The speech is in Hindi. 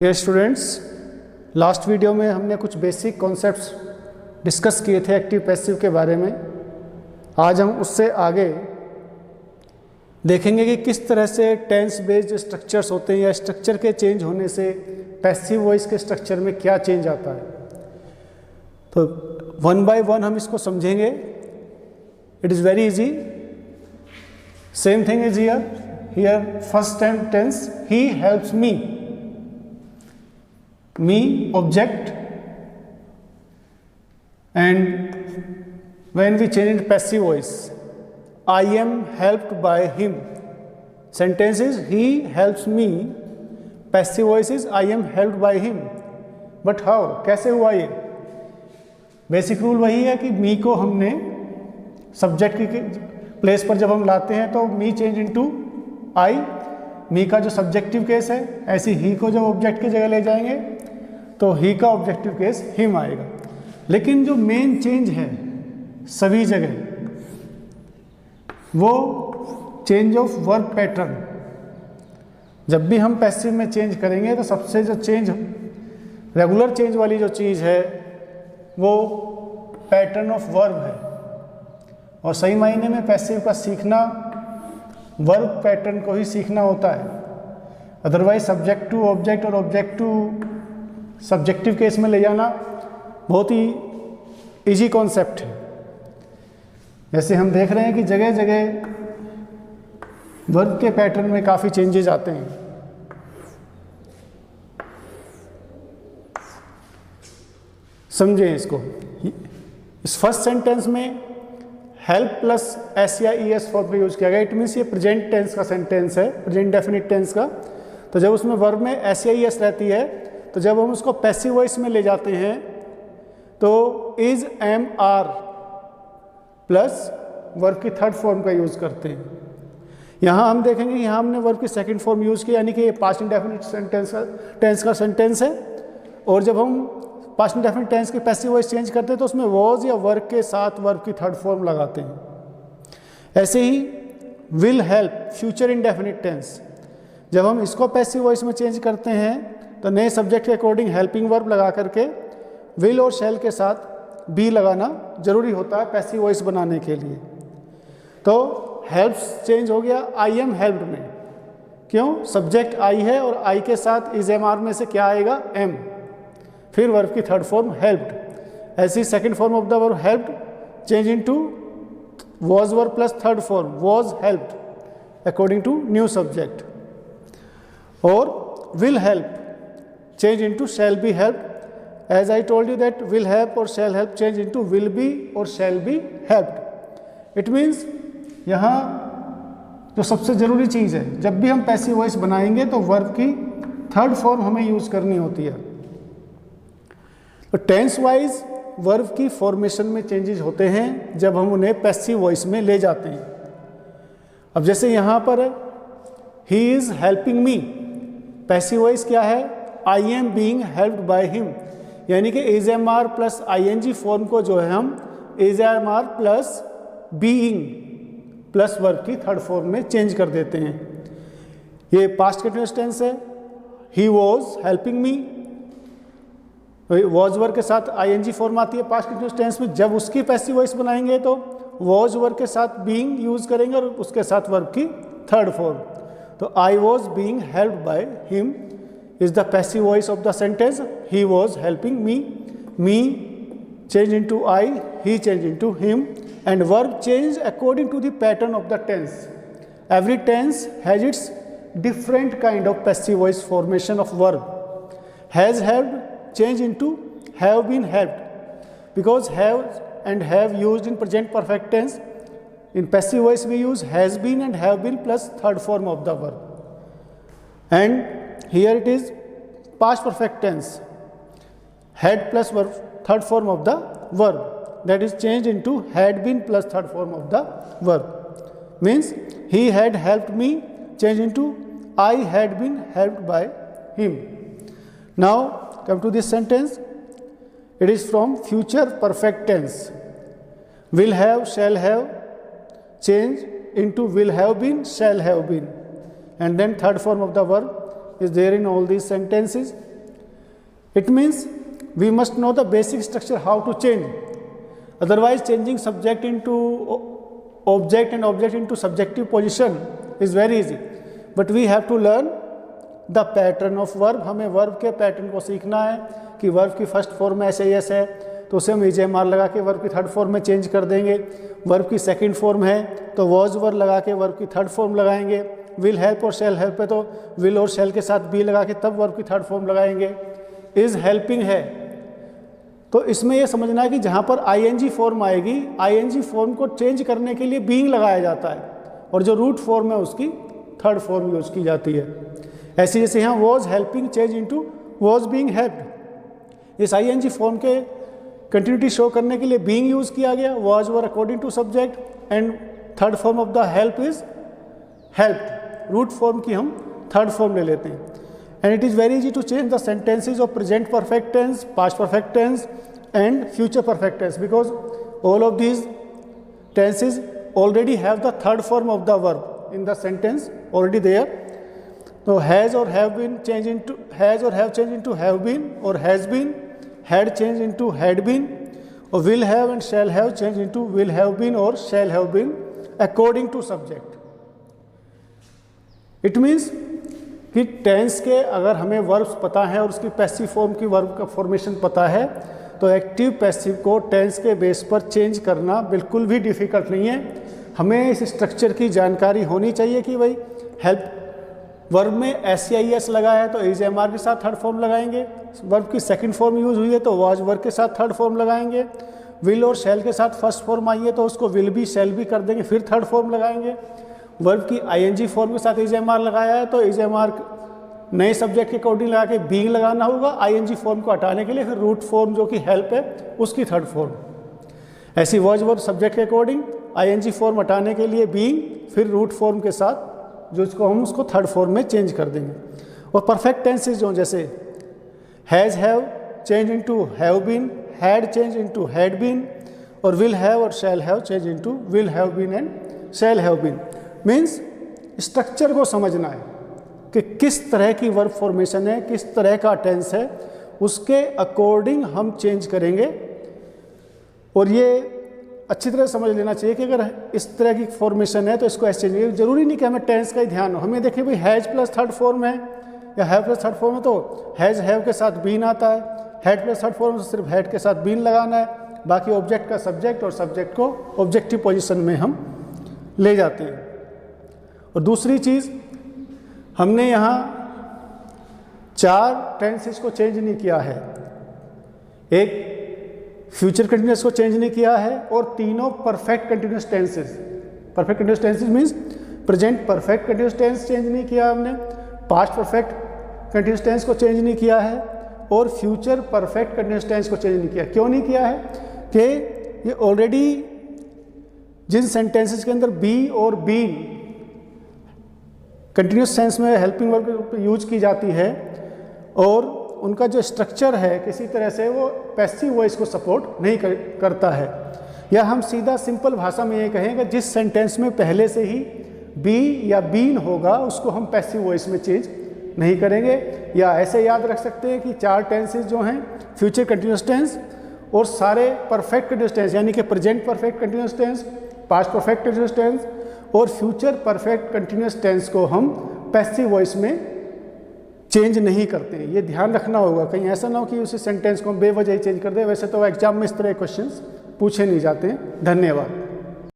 ये स्टूडेंट्स, लास्ट वीडियो में हमने कुछ बेसिक कॉन्सेप्ट्स डिस्कस किए थे एक्टिव पैसिव के बारे में। आज हम उससे आगे देखेंगे कि किस तरह से टेंस बेस्ड स्ट्रक्चर्स होते हैं या स्ट्रक्चर के चेंज होने से पैसिव वॉइस के स्ट्रक्चर में क्या चेंज आता है। तो वन बाय वन हम इसको समझेंगे। It is very easy. Same thing is here first tense, he helps me, me object, and when we change into passive voice, I am helped by him. Sentence is he helps me, passive voice is I am helped by him. But how? कैसे हुआ ये? बेसिक रूल वही है कि मी को हमने सब्जेक्ट की प्लेस पर जब हम लाते हैं तो मी चेंज इनटू आई। मी का जो सब्जेक्टिव केस है, ऐसी ही को जब ऑब्जेक्ट की जगह ले जाएंगे तो ही का ऑब्जेक्टिव केस हिम आएगा। लेकिन जो मेन चेंज है सभी जगह, वो चेंज ऑफ वर्ब पैटर्न। जब भी हम पैसिव में चेंज करेंगे तो सबसे जो चेंज, रेगुलर चेंज वाली जो चीज़ है वो पैटर्न ऑफ वर्ब है। और सही मायने में पैसिव का सीखना वर्ब पैटर्न को ही सीखना होता है। अदरवाइज सब्जेक्ट टू ऑब्जेक्ट और ऑब्जेक्ट टू सब्जेक्टिव केस में ले जाना बहुत ही इजी कॉन्सेप्ट है। जैसे हम देख रहे हैं कि जगह जगह वर्ब के पैटर्न में काफ़ी चेंजेस आते हैं। समझें इसको। इस फर्स्ट सेंटेंस में हेल्प प्लस एस या ई एस फॉर्म का यूज किया गया। इट मीन्स ये प्रेजेंट टेंस का सेंटेंस है, प्रेजेंट डेफिनिट टेंस का। तो जब उसमें वर्ब में एस या ई एस रहती है तो जब हम उसको पैसिव वॉइस में ले जाते हैं तो is am are plus verb की थर्ड फॉर्म का यूज़ करते हैं। यहाँ हम देखेंगे, यहाँ हमने वर्ब की सेकंड फॉर्म यूज़ की, यानी कि ये पास्ट इंडेफिनिट टेंस का सेंटेंस है। और जब हम पास्ट इंडेफिनिट टेंस की पैसिव वॉइस चेंज करते हैं तो उसमें वॉज या वर्ब के साथ वर्ब की थर्ड फॉर्म लगाते हैं। ऐसे ही will help future indefinite tense, जब हम इसको पैसिव वॉइस में चेंज करते हैं तो नए सब्जेक्ट के अकॉर्डिंग हेल्पिंग वर्ब लगा करके विल और शैल के साथ बी लगाना जरूरी होता है पैसिव वॉइस बनाने के लिए। तो हेल्प्स चेंज हो गया आई एम हेल्प्ड में। क्यों? सब्जेक्ट आई है और आई के साथ इज एम आर में से क्या आएगा? एम। फिर वर्ब की थर्ड फॉर्म हेल्प्ड। ऐसी second form of the verb helped change into was verb plus third form was helped according to new subject. और will help change into shall be helped. As I told you that will help or shall help change into will be or shall be helped. It means यहाँ जो सबसे ज़रूरी चीज़ है, जब भी हम पैसिव वॉइस बनाएंगे तो वर्ब की थर्ड फॉर्म हमें यूज़ करनी होती है। तो टेंस वाइज वर्ब की फॉर्मेशन में चेंजेस होते हैं जब हम उन्हें पैसिव वॉइस में ले जाते हैं। अब जैसे यहाँ पर he is helping me, passive voice क्या है? I am being helped by him, यानी कि is am are plus I N G form को जो है हम is am are plus being plus verb की थर्ड फॉर्म में चेंज कर देते हैं। ये पास्ट कंटिन्यूअस टेंस है। He was helping me, was verb के साथ आई एन जी फॉर्म आती है पास्ट कंटिन्यूअस टेंस में। जब उसकी पैसिव वॉइस बनाएंगे तो वॉज वर्ब के साथ बीइंग यूज करेंगे और उसके साथ वर्ब की थर्ड फॉर्म। तो I was being helped by him is the passive voice of the sentence. He was helping me. Me changed into I, he changed into him, and verb changed according to the pattern of the tense. Every tense has its different kind of passive voice formation of verb. Has helped changed into have been helped, because have and have used in present perfect tense. In passive voice we use has been and have been plus third form of the verb. And here it is past perfect tense, had plus verb third form of the verb, that is changed into had been plus third form of the verb. Means he had helped me changed into I had been helped by him. Now come to this sentence. It is from future perfect tense. Will have, shall have change into will have been, shall have been. And then third form of the verb is there in all these sentences. It means we must know the basic structure how to change. Otherwise, changing subject into object and object into subjective position is very easy. But we have to learn the pattern of verb. हमें वर्ब के पैटर्न को सीखना है कि वर्ब की फर्स्ट फॉर्म में SAS है तो उसे हम EJMR लगा के वर्ब की थर्ड फॉर्म में चेंज कर देंगे. वर्ब की सेकंड फॉर्म है तो वॉज वर्ब लगा के वर्ब की थर्ड फॉर्म लगाएंगे. विल हेल्प और शेल हेल्प है तो विल और शेल के साथ बी लगा के तब वर्ब की थर्ड फॉर्म लगाएंगे. इज हेल्पिंग है तो इसमें यह समझना है कि जहाँ पर ING फॉर्म आएगी, ING फॉर्म को चेंज करने के लिए बीइंग लगाया जाता है और जो रूट फॉर्म है उसकी थर्ड फॉर्म यूज की जाती है. ऐसे जैसे यहाँ was helping change into was being helped. इस ING फॉर्म के कंटिन्यूटी शो करने के लिए बीइंग यूज किया गया. Was were according to subject and third form of the help is helped. Root form की हम थर्ड फॉर्म ले लेते हैं. And it is very easy to change the sentences of present perfect tense, past perfect tense and future perfect tense because all of these tenses already have the third form of the verb in the sentence already there. So has or have been changed into has or have changed into have been or has been, had changed into had been, or will have and shall have changed into will have been or shall have been according to subject. It means कि टेंस के अगर हमें वर्ब्स पता है और उसकी पैसिव फॉर्म की वर्ब का फॉर्मेशन पता है तो एक्टिव पैसिव को टेंस के बेस पर चेंज करना बिल्कुल भी डिफ़िकल्ट नहीं है. हमें इस स्ट्रक्चर की जानकारी होनी चाहिए कि भाई हेल्प वर्ब में SEIS लगा है तो EJMR के साथ थर्ड फॉर्म लगाएंगे. वर्ब की सेकंड फॉर्म यूज हुई है तो वॉज वर्ब के साथ थर्ड फॉर्म लगाएंगे. विल और शैल के साथ फर्स्ट फॉर्म आई है तो उसको विल भी शैल भी कर देंगे फिर थर्ड फॉर्म लगाएंगे. वर्ब की ING फॉर्म के साथ EJMR लगाया है तो EJMR नए सब्जेक्ट के अकॉर्डिंग लगा के बीइंग लगाना होगा. ING फॉर्म को हटाने के लिए फिर रूट फॉर्म जो कि हेल्प है उसकी थर्ड फॉर्म. ऐसी वॉज वर्ब सब्जेक्ट के अकॉर्डिंग ING फॉर्म हटाने के लिए बीइंग फिर रूट फॉर्म के साथ जो इसको हम उसको थर्ड फॉर्म में चेंज कर देंगे. और परफेक्ट टेंसेज जो जैसे has have change into have been, had change into had been और विल हैव और shall have change into will have been and shall have been. Means structure को समझना है कि किस तरह की वर्ब फॉर्मेशन है, किस तरह का टेंस है, उसके अकॉर्डिंग हम चेंज करेंगे. और ये अच्छी तरह समझ लेना चाहिए कि अगर इस तरह की फॉर्मेशन है तो इसको ऐसे चेंज करेंगे. जरूरी नहीं कि हमें टेंस का ही ध्यान हो. हमें देखिए भाई हैज़ प्लस थर्ड फॉर्म है या हैव प्लस थर्ड फॉर्म है तो हैज़ हैव के साथ बीन आता है. हैड प्लस थर्ड फॉर्म से सिर्फ हैड के साथ बीन लगाना है. बाकी ऑब्जेक्ट का सब्जेक्ट और सब्जेक्ट को ऑब्जेक्टिव पोजिशन में हम ले जाते हैं. और दूसरी चीज़ हमने यहाँ 4 टेंसेस को चेंज नहीं किया है. एक फ्यूचर कंटिन्यूस को चेंज नहीं किया है और तीनों perfect continuous tenses. Perfect continuous tenses means present perfect continuous tense change नहीं किया हमने, पास्ट परफेक्ट कंटिन्यूस टेंस को चेंज नहीं किया है और फ्यूचर परफेक्ट कंटिन्यूस टेंस को चेंज नहीं किया. क्यों नहीं किया है कि ये ऑलरेडी जिन सेंटेंसेस के अंदर बी और बीन कंटिन्यूस सेंस में हेल्पिंग वर्ब यूज की जाती है और उनका जो स्ट्रक्चर है किसी तरह से वो पैसिव वॉइस को सपोर्ट नहीं करता है. या हम सीधा सिंपल भाषा में ये कहें कि जिस सेंटेंस में पहले से ही बी या बीन होगा उसको हम पैसिव वॉइस में चेंज नहीं करेंगे. या ऐसे याद रख सकते हैं कि 4 टेंसेस जो हैं फ्यूचर कंटिन्यूस टेंस और सारे परफेक्ट कंटिन्यूस टेंस यानी कि present perfect continuous tense, past perfect continuous tense और फ्यूचर परफेक्ट कंटिन्यूस टेंस को हम पैसिव वॉइस में चेंज नहीं करते हैं. ये ध्यान रखना होगा. कहीं ऐसा ना हो कि उसी सेंटेंस को हम बेवजह ही चेंज कर दें. वैसे तो एग्जाम में इस तरह क्वेश्चंस पूछे नहीं जाते हैं. धन्यवाद.